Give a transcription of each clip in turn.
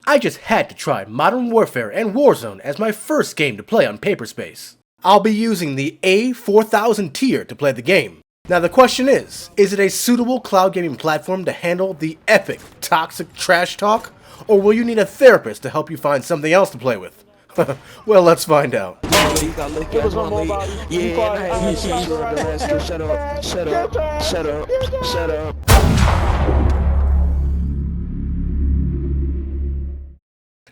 I just had to try Modern Warfare and Warzone as my first game to play on Paperspace. I'll be using the A4000 tier to play the game. Now the question is it a suitable cloud gaming platform to handle the epic, toxic trash talk? Or will you need a therapist to help you find something else to play with? Well, let's find out.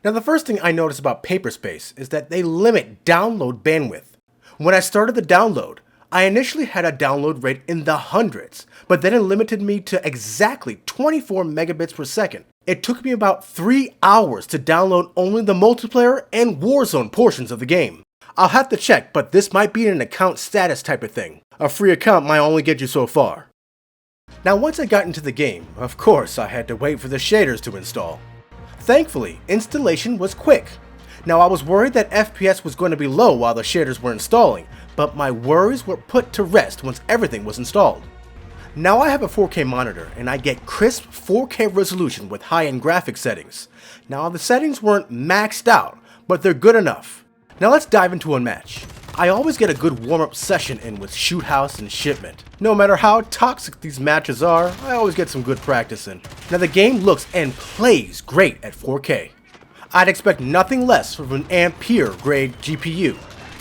Now the first thing I noticed about Paperspace is that they limit download bandwidth. When I started the download, I initially had a download rate in the hundreds, but then it limited me to exactly 24 megabits per second. It took me about 3 hours to download only the multiplayer and Warzone portions of the game. I'll have to check, but this might be an account status type of thing. A free account might only get you so far. Now once I got into the game, of course I had to wait for the shaders to install. Thankfully, installation was quick. Now I was worried that FPS was going to be low while the shaders were installing, but my worries were put to rest once everything was installed. Now I have a 4K monitor and I get crisp 4K resolution with high-end graphics settings. Now the settings weren't maxed out, but they're good enough. Now let's dive into a match. I always get a good warm-up session in with Shoot House and Shipment. No matter how toxic these matches are, I always get some good practice in. Now the game looks and plays great at 4K. I'd expect nothing less from an Ampere grade GPU.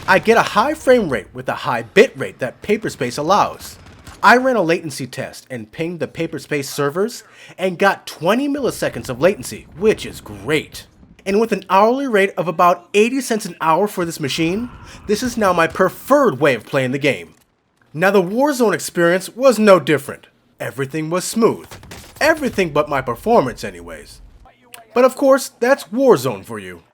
I get a high frame rate with a high bit rate that Paperspace allows. I ran a latency test and pinged the Paperspace servers and got 20 milliseconds of latency, which is great. And with an hourly rate of about 80 cents an hour for this machine, this is now my preferred way of playing the game. Now the Warzone experience was no different. Everything was smooth. Everything but my performance anyways. But of course, that's Warzone for you.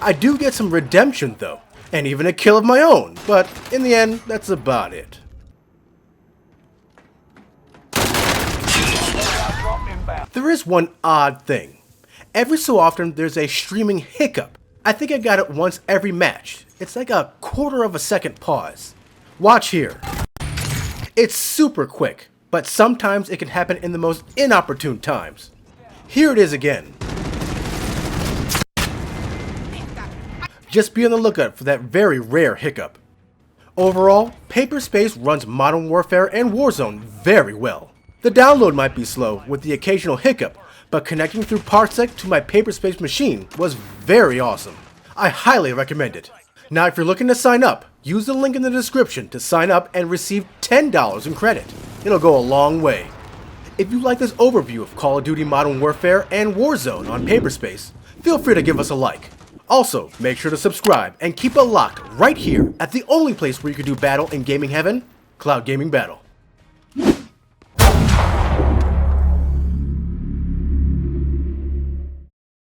I do get some redemption though, and even a kill of my own, but in the end, that's about it. There is one odd thing. Every so often, there's a streaming hiccup. I think I got it once every match. It's like a quarter of a second pause. Watch here. It's super quick, but sometimes it can happen in the most inopportune times. Here it is again. Just be on the lookout for that very rare hiccup. Overall, Paperspace runs Modern Warfare and Warzone very well. The download might be slow with the occasional hiccup, but connecting through Parsec to my Paperspace machine was very awesome. I highly recommend it. Now if you're looking to sign up, use the link in the description to sign up and receive $10 in credit. It'll go a long way. If you like this overview of Call of Duty Modern Warfare and Warzone on Paperspace, feel free to give us a like. Also, make sure to subscribe and keep it locked right here at the only place where you can do battle in gaming heaven, Cloud Gaming Battle.